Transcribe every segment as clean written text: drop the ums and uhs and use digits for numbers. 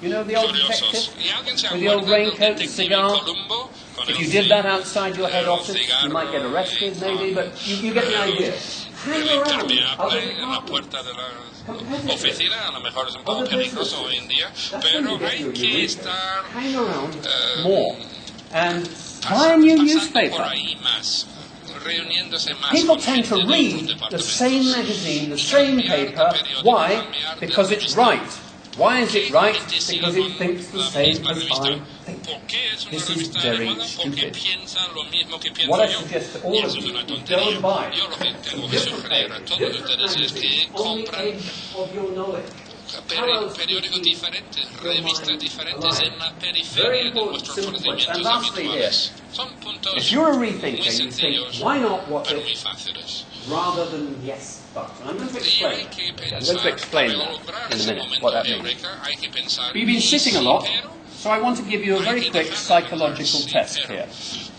You know the old detective curiosos. Y alguien se with the old acuerda del raincoat and detective en cigar? Columbo con If el you did that outside your head office, cigarro you might get arrested, maybe, but you get the idea. Hang el around impermeable other en la departments. puerta de la Competitors. oficina, a lo mejor es un poco Other peligroso businesses. hoy en día, That's when pero you get hay your que eureka. estar Hang around more and buy a pasando new por newspaper. ahí más, reuniéndose más People con tend to gente de read otros the departamentos. same magazine, the same paper. Why? Because it's right. Why is it right? Because it thinks the same as I think. ¿Por qué es una This is revista very adecuada? Porque stupid. piensa lo mismo que pienso What I yo. suggest to Y all eso of es you una is go tontería. and buy Yo lo que tengo que different sugerir a papers, todos different ustedes es que magazines, on the compran edge of your knowledge. How else periódicos would you diferentes, your revistas mind diferentes alive? en la Very periferia de important, nuestros simple points. And procedimientos lastly habituales. Son puntos If you're a muy rethinker, you think, sencillos, why not what pero if, muy fáciles. rather than yes, but. And I'm going to Y explain hay que that. I'm pensar, going to explain para that lograr in a ese minute, momento what that means. eureka, hay que pensar, You've been sitting a sí, lot, pero so I want to give you a very quick psychological test here.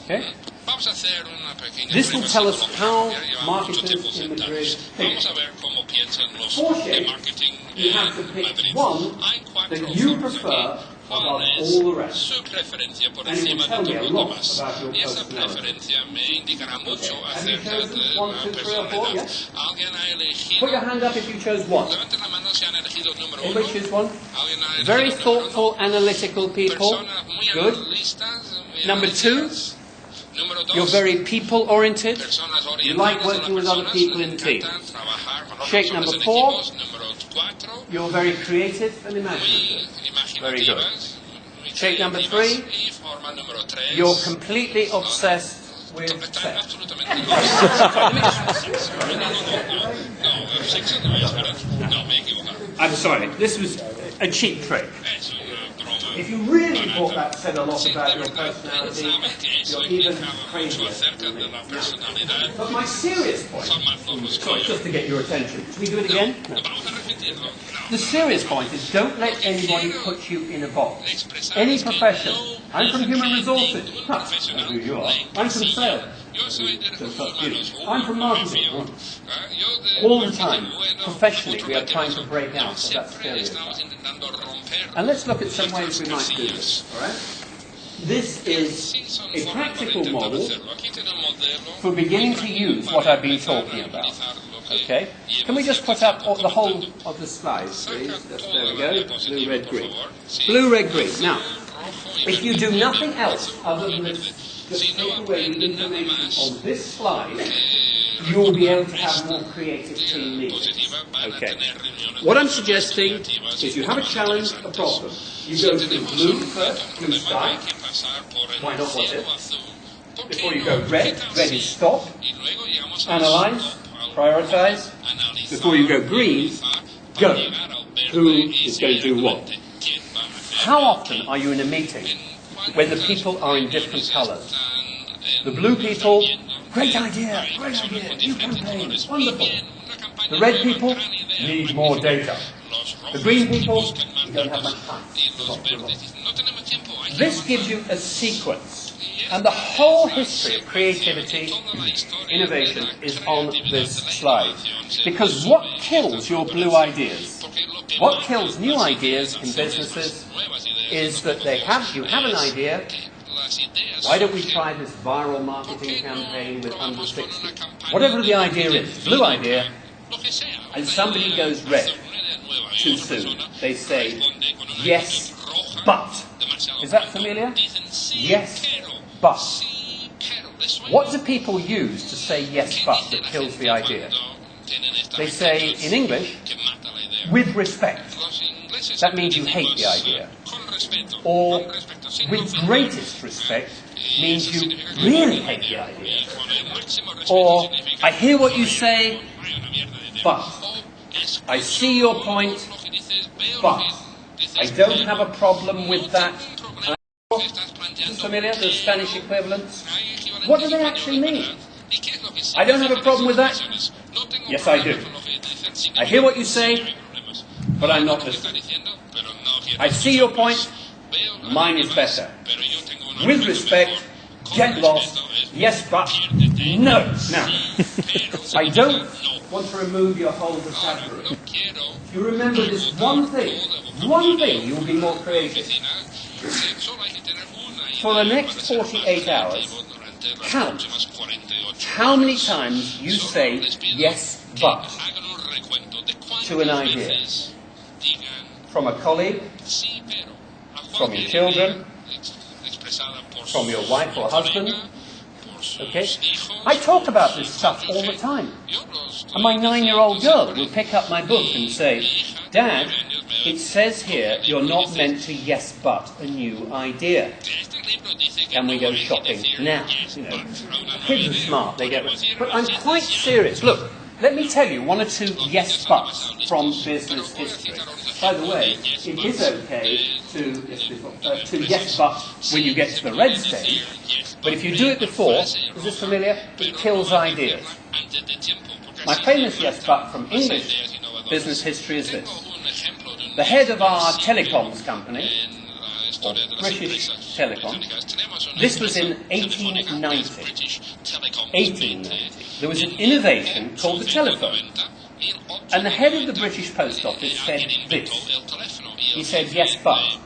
Okay? vamos a hacer una pequeña This will prueba tell us psicológica. how Ya llevamos mucho marketers tiempo in sentados. Madrid think. Vamos a ver cómo piensan los Four de shapes. marketing You en have to pick Madrid. one Hay cuatro that you formas prefer aquí. ¿Cuál above es all the rest? su preferencia por And it will encima de tell me todo a lo lot demás? about your Y esa personality. preferencia me indicará mucho Have you acerca chosen de one, la two, three, or four? personalidad. Yes? ¿Alguien ha Put elegido? your hand up if you chose one. Levanten la mano si han elegido el número Anybody uno. choose one? ¿Alguien ha elegido Very el número uno? thoughtful, analytical people. Personas muy Good. analistas, muy Number two, analíticas. Número dos, you're very people-oriented. personas You like orientadas a working with las other personas, people les in encanta teams. trabajar con otras Shape personas number en four, equipos. Número cuatro, you're very creative and muy imaginative. Very good. imaginativas, muy Shape number creativas. three, Y forma número tres, you're completely obsessed with están sex. absolutamente locos. No, sexo no es verdad. No, me he equivocado. I'm sorry, this was a cheap trick. Es una broma. If you really thought that said a lot Si about de your verdad personality, pensaban que eso you're even implicaba mucho crazier. acerca de la personalidad, But my serious point, son más locos que sorry, yo. just to get your attention. Should we do it again? No. Vamos a repetirlo. The serious point is don't let anybody put you in a box. Expresar Any es que profession. no I'm from human dejen resources. ningún Huh, profesional that's who you are. en I'm from casilla. sales. Yo soy de So recursos fuck you. humanos. I'm from marketing. Yo de All the marketing, time, bueno, professionally, otro we are trying to mentiroso. break out No, of that siempre stereotype. estamos intentando romper And let's look at some nuestras ways we might do casillas. this. All right? This is Sí, son a formas para practical intentar model hacerlo. Aquí tiene un modelo for beginning to muy use práctico what para I've been empezar a talking about. utilizar lo que Okay? Can we hemos just put up estado the whole comentando. of the slides, please? Saca Just, toda there we la go. diapositiva, Blue, red, por green. favor. Sí. Blue, red, green. Now, Rojo y if you verde. do nothing else Azul other y than verde. just Si no take away the aprenden nada information más on this slide, que you will be able to have esta more creative team meetings. diapositiva, van a Okay. tener reuniones What I'm más suggesting creativas is y you have a más challenge, a interesantes. problem. You Si go through tenemos blue un first, blue problema, hay sky. que pasar por el Why not what cielo if? azul. ¿Por qué Before you no? go red, ¿Qué tal red si- is stop. Y luego llegamos al Analyze, stop, al prioritize. analizar, Before you go green, analizar, go. para llegar al verde Who y is going to do what? adelante. ¿Quién va a hacer How qué? often are you in a meeting when the people are in different colours? The blue people, great idea, new campaign, wonderful. The red people need more data. The green people, we don't have much time. This gives you a sequence. And the whole history of creativity, innovation, is on this slide. Because what kills your blue ideas, what kills new ideas in businesses, is that you have an idea. Why don't we try this viral marketing campaign with under 60? Whatever the idea is, blue idea, and somebody goes red too soon. They say, yes, but. Is that familiar? Yes, but. What do people use to say yes, but that kills the idea? They say, in English, with respect. That means you hate the idea. Or, with greatest respect, means you really hate the idea. Or, I hear what you say, but. I see your point, but. I don't have a problem with that. Is this familiar, the Spanish equivalents? What do they actually mean? I don't have a problem with that. Yes, I do. I hear what you say, but I'm not listening. I see your point. Mine is better. With respect, get lost. Yes, but no. Now, I don't want to remove your whole vocabulary. You remember this one thing one thing, you will be more creative. Solo hay que tener una idea For the para next ser más 48 hours, creativo durante las count próximas 48 how many horas. times you Solo say les pido yes, que but hagan un recuento de to an cuántas idea. veces digan From a colleague, sí, pero a from your cualquier children, idea expresada por from your su wife or husband. colega, por sus Okay? hijos, I talk about por this su stuff all cónyuge. the time. Yo lo estoy And my 9-year-old diciendo girl siempre. will pick up my book and say, Mi hija, Dad, 9 años, me it says here you're not meant to yes but a new idea. Este libro dice que Can we no go hay que shopping decir now? yes, You know, but a una nueva kids are idea. smart, they get Podemos ir But a I'm la quite ciencia. serious. Look, let me tell you one or two yes buts from business history. By the way, it is okay to yes but when you get to the red stage, but if you do it before, is this familiar? It kills ideas. My famous yes but from English business history is this. The head of our telecoms company, or British Telecom, this was in 1890. 1890. There was an innovation called the telephone. And the head of the British Post Office said this. He said, yes, but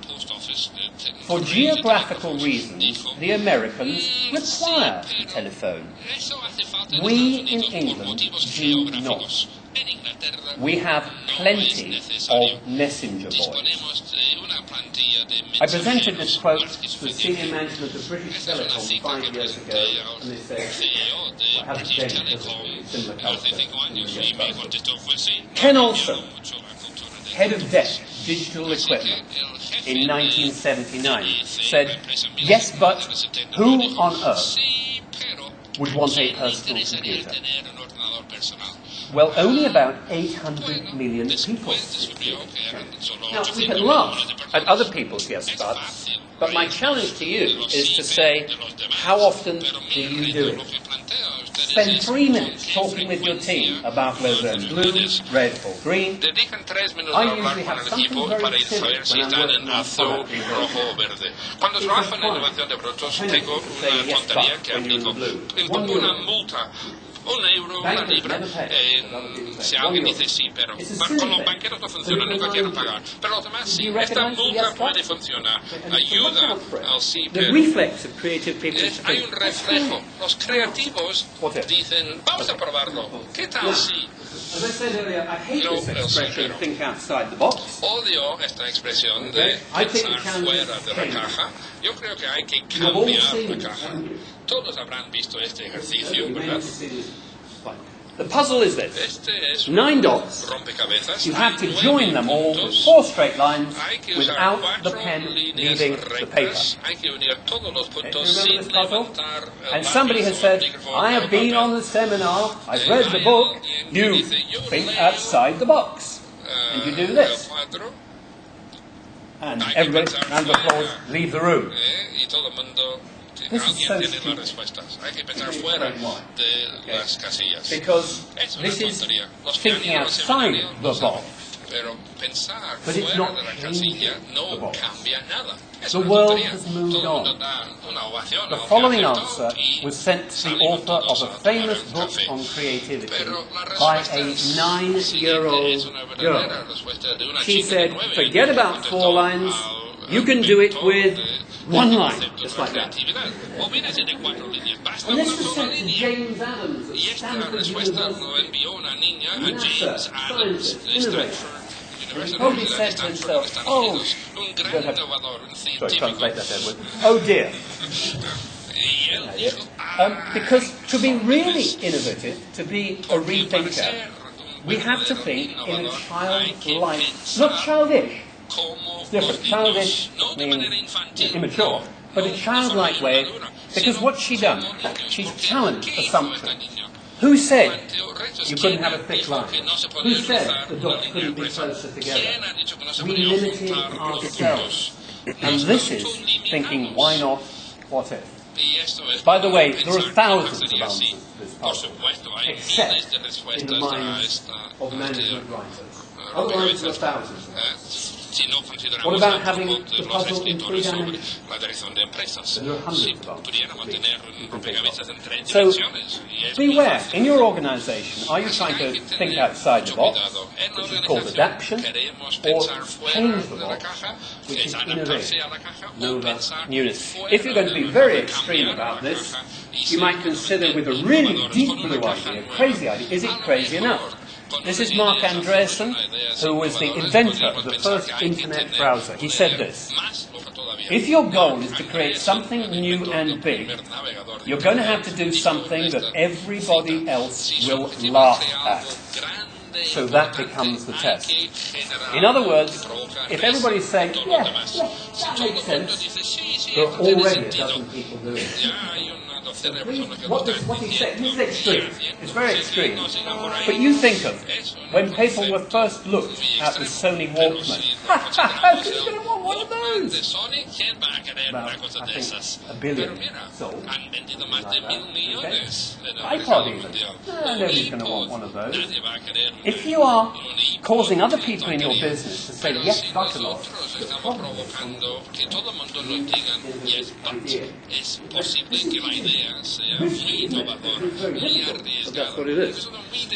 for geographical reasons, the Americans require the telephone. We in England do not. We have plenty of messenger boys. I presented this quote to the senior management of British Telecom 5 years ago, and they said, I haven't changed because of similar culture. Ken Olsen, head of DEC, digital equipment, in 1979, said, yes, but who on earth would want a personal computer? Well, only about 800 million people. Now, we can laugh at other people's yes but my challenge to you is to say, how often do you do it? Spend 3 minutes talking with your team about whether they're blue, red or green. Dedican 3 minutos I a hablar usually con have el something equipo very para silly saber si when I'm están working en on azul, product rojo o verde. Cuando trabajo en la innovación de productos tengo una tontería que aplico. Impongo una multa. €1, una libra. Si alguien dice sí, pero con los banqueros no funciona, nunca quieren pagar. Pero los demás sí. Esta multa puede funcionar. Ayuda al sí, The pero reflex of creative people is hay un reflejo. Los creativos dicen, vamos a probarlo. ¿Qué tal si? As I said earlier, I hate No, this pero expression, sí, think outside the box. Odio esta expresión de I think pensar the challenge fuera is de la change. caja. Yo creo que hay que You've all cambiar seen la this, caja. haven't you? Todos habrán visto este ejercicio, You may ¿verdad? have seen this. Fine. The puzzle is this. Este es un 9 dots. rompecabezas. You have to Hay join 9 them all with puntos. 4 straight lines Hay que usar without the 4 pen líneas leaving the paper. rectas. Hay que unir todos los Okay, puntos do you remember sin this puzzle? levantar el And somebody lápiz has o said, el micrófono I o have el been papel. on the seminar, I've read the book, you think outside the box. And you do this. El 4, And everybody, round of applause, leave the room. y todo el mundo, This is alguien so tiene stupid. las respuestas. Hay que pensar fuera de las casillas. Because Es una this is tontería. Los que thinking han ido al outside seminario the lo saben. box. Pero pensar But it's fuera not de la changing casilla the no box. cambia nada. Es The una world tontería. has moved Todo el mundo on. da una ovación The al que following acertó answer y was sent to the salimos author todos of a a tomar famous un book café. on creativity Pero la by respuesta a es 9-year-old es una verdadera girl. respuesta de una She chica de said, 9 forget años about que 4 contestó lines, al you can do it inventor with de 1 line, concepto just de like that. creatividad. Olvídese de 4 líneas, basta And una this was sola sent to línea. James Adams Y at esta Stanford respuesta lo University. envió una niña a NASA, James Adams scientist, de innovator. Stanford And he University, probably de said to Stanford, himself, en Estados oh, Unidos, un gran don't have- innovador, un sorry, científico. translate that, Edward. Oh dear. Y él dijo, Because to be really innovative, to be a rethinker, we have to think in a childlike, not childish, como different. los Childish niños, no de manera means infantil, immature, but a childlike way, because what's she done? She's challenged assumptions. Who said you couldn't have a thick line? Who said the dots couldn't be closer together? We limited ourselves. And this is thinking, why not, what if? By the way, there are thousands of answers to this puzzle, except in the minds of management writers. Otherwise, there are thousands. Si no consideramos What about el having grupo de the los puzzle in 3 escritores sobre dimensions? la dirección de empresas, There are hundreds si of them. pudiéramos tener rompecabezas en 3 So, dimensiones. Y es muy beware, fácil. in your organization, are you trying to think outside the box, which is called adaptation, or change the box, which is innovation, nova, newness? If you're going to be very extreme about this, you might consider with a really deep blue idea, crazy idea, is it crazy enough? This is Mark Andreessen, who was the inventor of the first internet browser. He said this: if your goal is to create something new and big, you're going to have to do something that everybody else will laugh at. So that becomes the test. In other words, if everybody's saying, yeah, that makes sense, but already a dozen people do it. What he said, this is extreme. It's very extreme. But you think of when people were first looked at the Sony Walkman. Who's going to want one of those? About, I think, 1 billion sold. Like okay. iPod even. Nobody's going to want one of those. If you are causing other people in your business to say, yes, but a lot, the problem is that's what it is.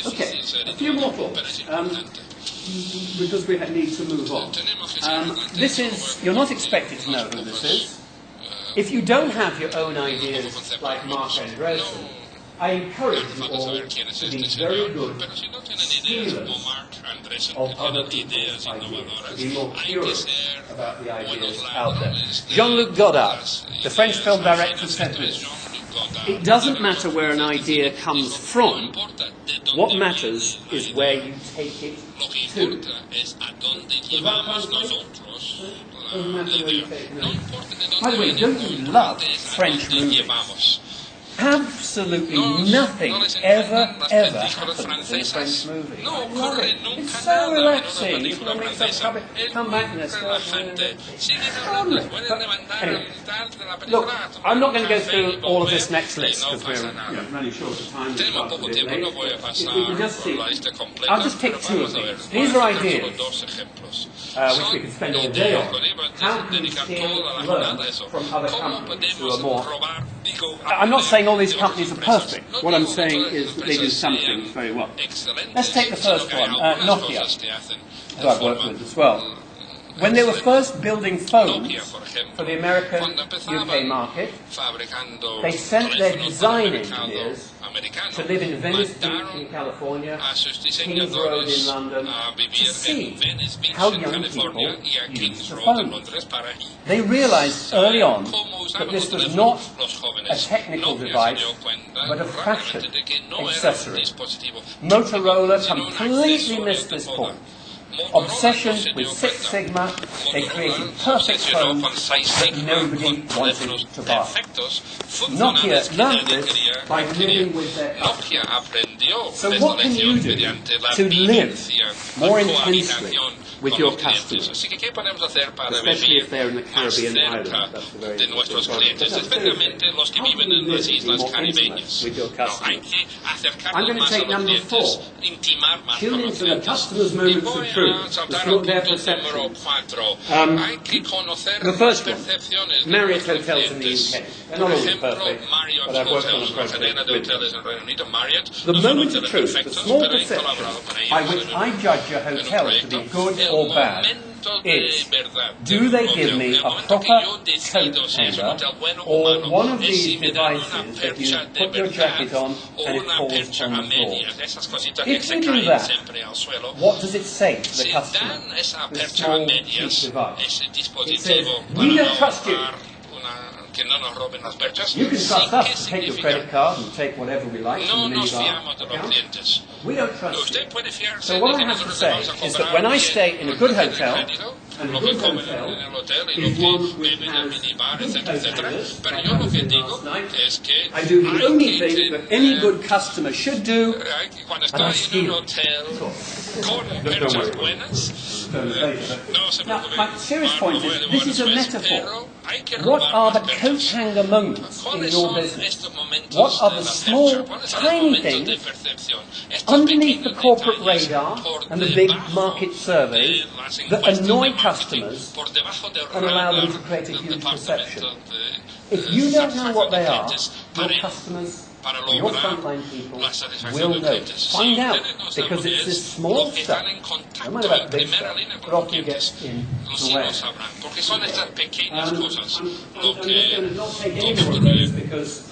Okay, a few more thoughts, because we need to move on. This is, you're not expected to know who this is. If you don't have your own ideas like Mark Andreessen, I encourage you all to be very good stealers of other people's ideas, to be more curious about the ideas out there. Jean-Luc Godard, the French film director, said this: it doesn't matter where an idea comes from, what matters is where you take it to. By the way, don't you love French movies? Absolutely nothing ever happens in a French movie. I love it. It's so relaxing. You can make some come back and anyway, look, I'm not going to go through all of this next list because we're running short of time. If we can just see, I'll just pick 2 of these. These are ideas which we can spend all day on. How can we still learn from other companies who are more... I'm not saying all these companies are perfect. What I'm saying is that they do some things very well. Let's take the first one, Nokia, who I've worked with as well. When they were first building phones for the American UK market, they sent their design engineers to live in Venice Beach in California, Kings Road in London, to see how young people use the phone. They realized early on that this was not a technical device, but a fashion accessory. Motorola completely missed this point. Obsession with Six Sigma, they created perfect phones that nobody wanted to buy. Nokia learned this by living with their customers. So what can you do to live more intensely with your customers, especially if they're in the Caribbean islands? That's very with your customers. I'm going to take number 4. Tune into the customer's moments of truth. It's not their perception. The first one, Marriott hotels in the UK. They're not always perfect, but I've worked on a project with them. The moment of truth, the small perception by which I judge a hotel to be good or bad, is, do they give me a proper coat hanger or one of these devices that you put your jacket on and it falls on the floor? If you do that, what does it say to the customer? This small cheap device. It says, we don't trust you. You can trust us to take your credit card and take whatever we like from the minibar account. We don't trust you. So what I have to say is that when I stay in a good hotel, and a good hotel is one which has good coat hangers, like I was in last night, I do the only thing that any good customer should do, and I steal it. Don't worry. Now, my serious point is, this is a metaphor. What are the coat hanger moments in your business? What are the small, tiny things underneath the corporate radar and the big market surveys that annoy customers and allow them to create a huge perception? If you don't know what they are, your customers, your frontline people will know. Find out, because it's this small stuff, no matter about big stuff, that often gets in the way. I'm going to not take any more of those because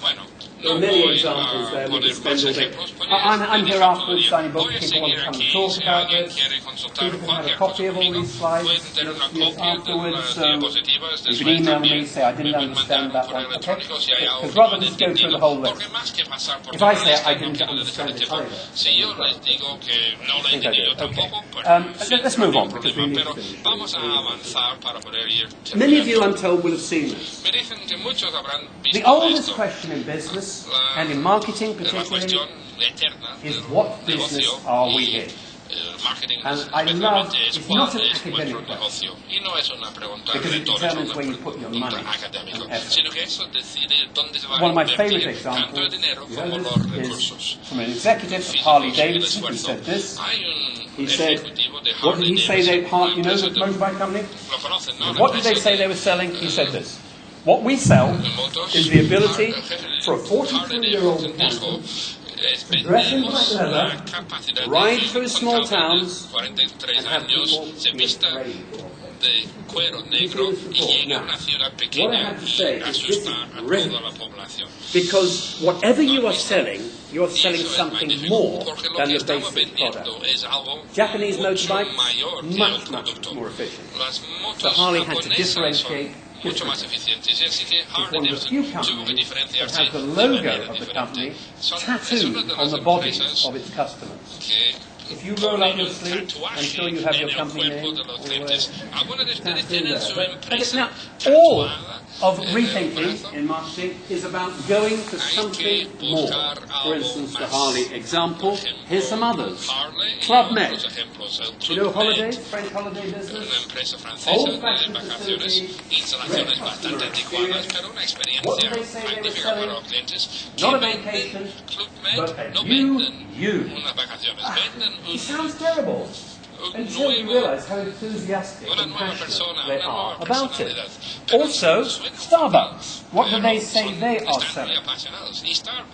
there are many examples there we could spend all day. I'm here afterwards signing books. People want to come and talk about this. People can have a copy of all these slides. Afterwards, you can email me, say I didn't understand that one. Okay? Because rather than just go through the whole list. If I say I didn't understand it either, I think I did. Okay. Let's move on because we need to finish. Many of you, I'm told, will have seen this. The oldest question in business, and in marketing particularly, is what business are we in? And I love, it's not an academic question, because it determines where you put your money and effort. One of my favourite examples, is from an executive of Harley Davidson who said this. He said, what did he say they, you know the motorbike company? What did they say they were selling? He said this. What we sell is the ability for a 43-year-old person to dress in black leather, ride through small towns, and have people get ready for it. Now, what I have to say is this is brilliant, because whatever you are selling something more than the basic product. Japanese motorbikes, much more efficient. So Harley had to differentiate. It's one of the few companies that have the logo of the company tattooed on the bodies of its customers. If you roll up your sleeve, I'm sure you have your company name now, all of rethinking in marketing is about going for something more. For instance, the Harley example. Here's some others. Club Med. You know holidays? French holiday business? Old-fashioned facilities. Great customer experience. What did they say they were selling? Not a vacation, but a you. It sounds terrible until you realise how enthusiastic and passionate they are about it. Also, Starbucks. What do they say they are selling?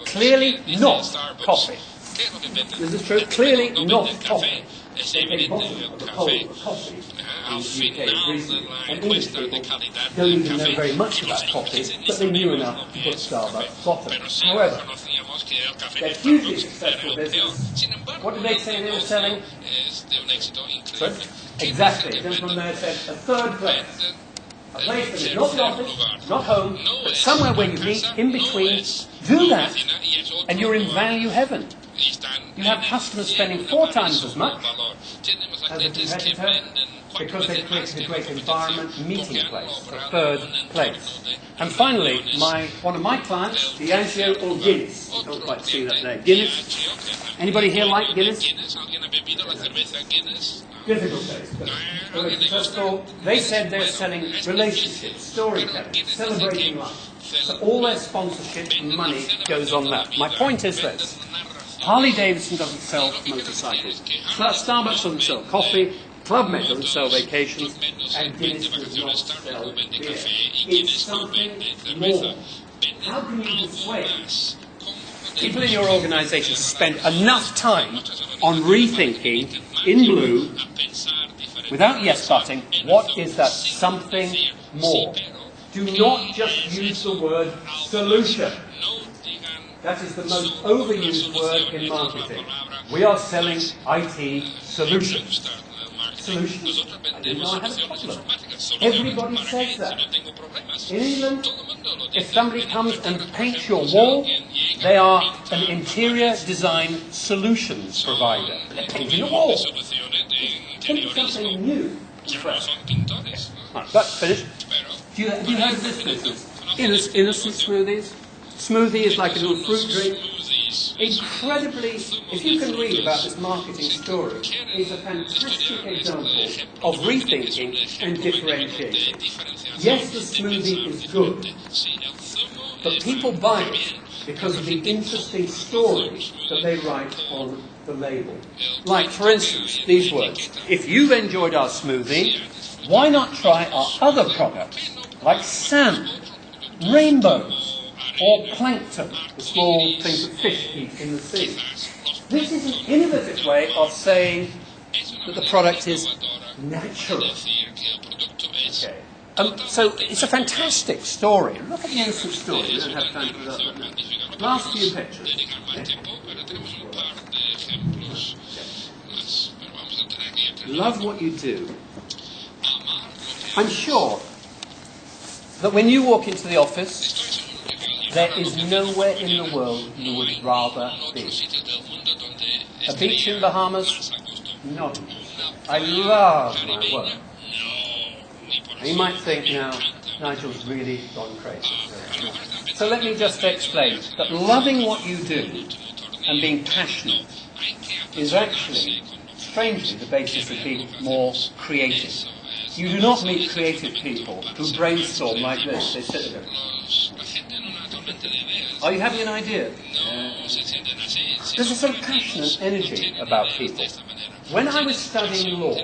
Clearly not coffee. This is true. Clearly not coffee. They take bottom of the coffee in the UK recently, and English people don't even know very much about coffee, but they knew enough to put Starbucks bottom. However, they're hugely successful business. What did they say they were selling? Sorry? Exactly. The gentleman there said a third place. A place that is not the office, not home, but somewhere where you meet in between. Do that, and you're in value heaven. You have customers spending 4 times as much as a competitor because they've created a great environment, meeting place, a third place. And finally, one of my clients, Diageo or Guinness. I don't quite see that there. Guinness. Anybody here like Guinness? Difficult taste. But first of all, they said they're selling relationships, storytelling, celebrating life. So all their sponsorship money goes on that. My point is this. Harley Davidson doesn't sell motorcycles. Starbucks doesn't sell coffee. Club Med doesn't sell vacations. And Guinness does not sell beer. It's something more. How can you persuade people in your organisation to spend enough time on rethinking in blue, without yes-butting, what is that something more? Do not just use the word solution. That is the most overused word in marketing. We are selling IT solutions. Solutions. I didn't know I had a problem. Everybody says that. In England, if somebody comes and paints your wall, they are an interior design solutions provider. They're painting a wall. Think of something new. Right, that's finished. Do you have this business? Innocent smoothies. Smoothie is like a little fruit drink. incredibly, if you can read about this marketing story, it's a fantastic example of rethinking and differentiating. Yes, the smoothie is good, but people buy it because of the interesting story that they write on the label. Like, for instance, these words: if you've enjoyed our smoothie, why not try our other products, like salmon, rainbows, or plankton, the small things that fish eat in the sea. This is an innovative way of saying that the product is natural. Okay. So it's a fantastic story. Look at the instant story. We don't have time for that right now. Last few pictures. Okay. Love what you do. I'm sure that when you walk into the office, there is nowhere in the world you would rather be. A beach in Bahamas? No. I love my work. And you might think now, Nigel's really gone crazy. So let me just explain that loving what you do and being passionate is actually, strangely, the basis of being more creative. You do not meet creative people who brainstorm like this. They sit there. Are you having an idea? There's a sort of passion and energy about people. When I was studying law,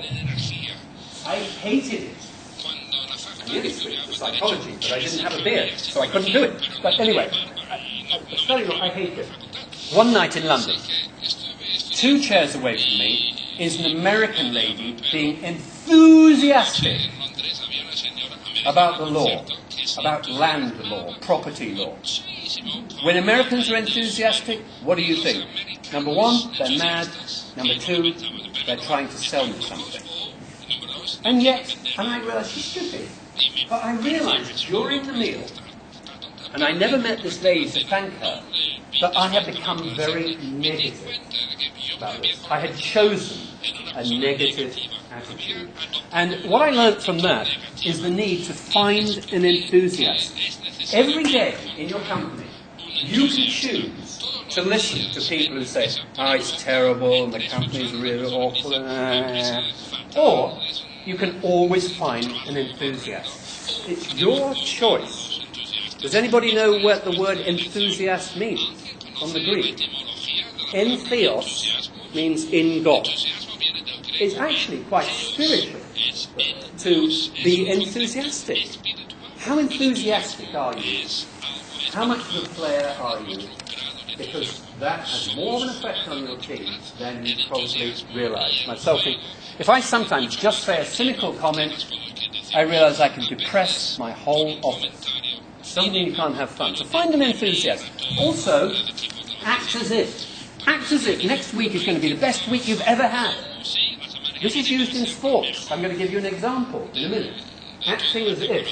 I hated it. I nearly switched to psychology, but I didn't have a beard, so I couldn't do it. But anyway, studying law, I hate it. One night in London, 2 chairs away from me is an American lady being enthusiastic about the law, about land law, property law. When Americans are enthusiastic, what do you think? Number 1, they're mad. Number 2, they're trying to sell me something. And yet, and I realised she's stupid, but I realised during the meal, and I never met this lady to thank her, that I had become very negative about this. I had chosen a negative attitude. And what I learnt from that is the need to find an enthusiast. Every day in your company, you can choose to listen to people who say, oh, it's terrible, and the company's really awful, or you can always find an enthusiast. It's your choice. Does anybody know what the word enthusiast means from the Greek? Entheos means in God. It's actually quite spiritual to be enthusiastic. How enthusiastic are you? How much of a player are you? Because that has more of an effect on your team than you probably realise. Myself, if I sometimes just say a cynical comment, I realise I can depress my whole office. Doesn't mean you can't have fun. So find an enthusiast. Also, act as if. Act as if next week is going to be the best week you've ever had. This is used in sports. I'm going to give you an example in a minute. Acting as if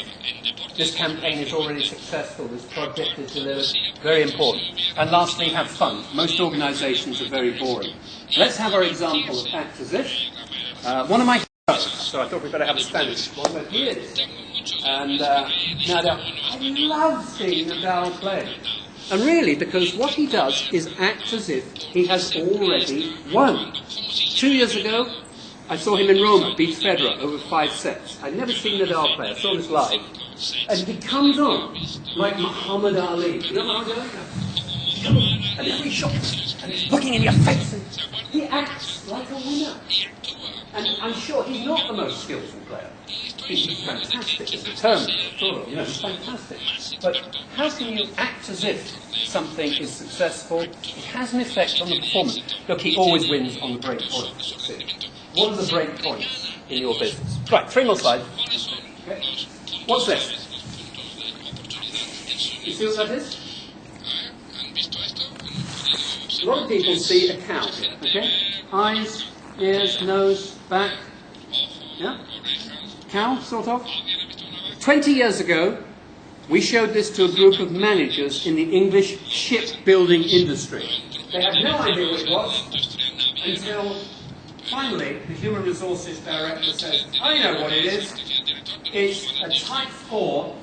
this campaign is already successful, this project is delivered, very important. And lastly, have fun. Most organisations are very boring. Let's have our example of act as if. One of my heroes, so I thought we'd better have a Spanish one, but here it is. And now, I love seeing Nadal play. And really, because what he does is act as if he has already won. 2 years ago, I saw him in Roma beat Federer over 5 sets. I'd never seen Nadal play. I saw this live. And he comes on like Muhammad Ali. You know Muhammad Ali? And every shot, and he's looking in your face. And he acts like a winner. And I'm sure he's not the most skillful player. He's fantastic. He's determined. He's fantastic. But how can you act as if something is successful? It has an effect on the performance. Look, he always wins on the break points. What are the break points in your business? Right, 3 more slides. Okay. What's this? You see what that is? A lot of people see a cow. Okay? Eyes, ears, nose, back. Yeah? Cow, sort of. 20 years ago, we showed this to a group of managers in the English shipbuilding industry. They had no idea what it was until finally the human resources director says, I know what it is. It's a Type 4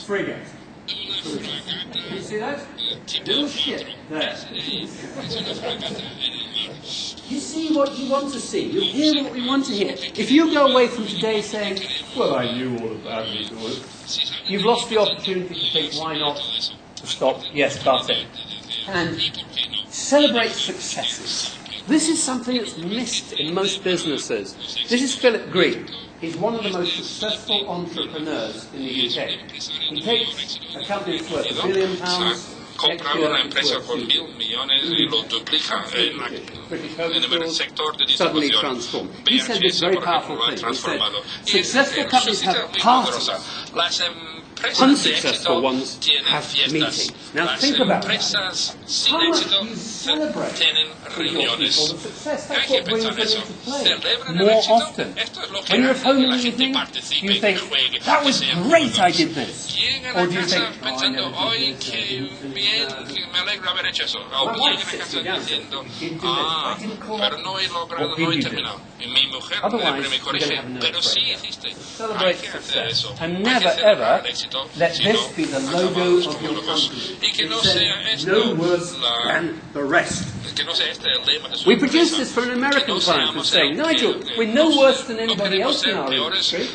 frigate. You see that? tipo Little ship there. es una fragata en el mar. You see what you want to see. You hear what we want to hear. If you go away from today saying, well, I knew all about it, you've lost the opportunity to think, why not? To stop. Yes, that's it. And celebrate successes. This is something that's missed in most businesses. This is Philip Green. He's one of the most successful entrepreneurs in the UK. He takes a company that's worth £1 billion. Compra una empresa con 1.000 millones y lo duplica en el sector de distribución. He said this very powerful thing. He said, successful companies have parties. Unsuccessful ones have meetings. Now think about that. How much do you celebrate with your people the success? That's what brings them into play more often. When you're at home in the evening, do you think, that was great I did this? Or do you think, oh, I never did this, me alegro haber hecho eso. O llegan a casa diciendo, pero no he logrado, no he terminado. Y mi mujer siempre me corrige, pero sí hiciste. Hay que hacer eso. And never ever let this be the logo of your company. Y que no sea esto no worse than the rest. Que no sea este el lema de su We produced this for an American client who's saying, Nigel, we're no worse than anybody else in our industry.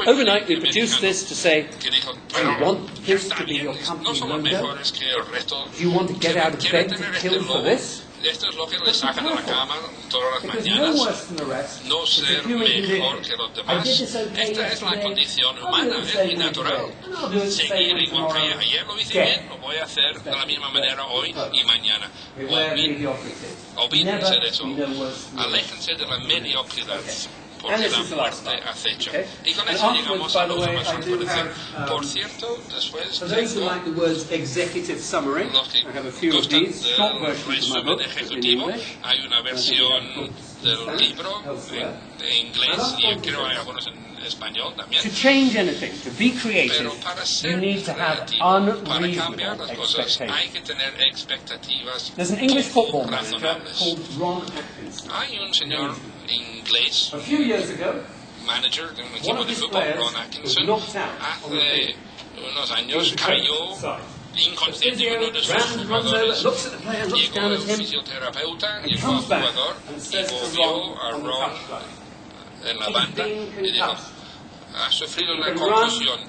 Overnight we produced this to say, do you want this to be your company logo? Do you want to get out of bed to kill for this? Esto es lo que le sacan de la cama todas las mañanas, no ser mejor que los demás. Esta es la condición humana, es muy natural. Seguir igual que ayer lo hice bien, lo voy a hacer de la misma manera hoy y mañana. Olvídense de eso, aléjense de la mediocridad. Porque la muerte acecha. Y con eso llegamos a la última transparencia. Por cierto, después For those who like the words executive summary, I have a few of these, short versions of my book in English. Hay una versión del libro en inglés y creo que hay algunos en español también. To change anything, to be creative, Pero para ser you need to have para cambiar las unreasonable cosas hay expectations. que tener expectativas There's an English football manager razonables. called Ron Atkinson. Hay un señor inglés, A few years ago, manager de un one equipo of de his fútbol, players Ron was Atkinson, knocked out on the hace field. unos años cayó inconsciente y uno de sus Runs over, jugadores looks at the player, looks llegó down el at him, fisioterapeuta, and llegó al comes back jugador and y says to volvió a Ron on the Ron touchline, en la he's banda been y dijo, concussed. ha sufrido una He can confusión, He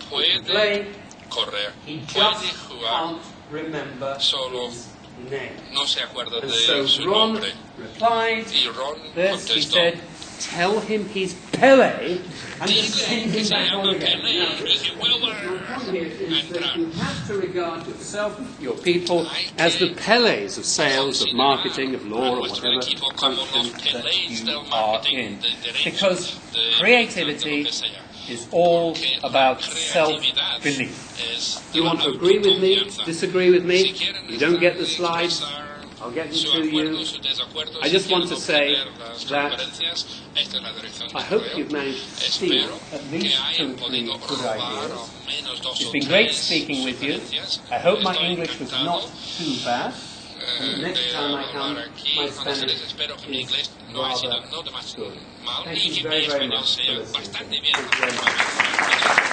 puede play, correr, he puede just jugar, can't remember solo his name. no se acuerda And de so su Ron nombre. replied, Y Ron this, he contestó, said, tell him he's Pele, and just send dile que him se back on llama again. Pelé y que vuelva The point here a is that entrar. you have to regard yourself, your people, as the Pelés of sales, of marketing, of law, or whatever function that you are in. Because creativity is all about self-belief. You want to agree with me, disagree with me, you don't get the slides, I'll get them to you. I just want to say that I hope you've managed to steal at least 2 or 3 good ideas. It's been great speaking with you. I hope my English was not too bad. And the next time I come, my Spanish is rather good. Thank you very, very much for listening. Thank you very much.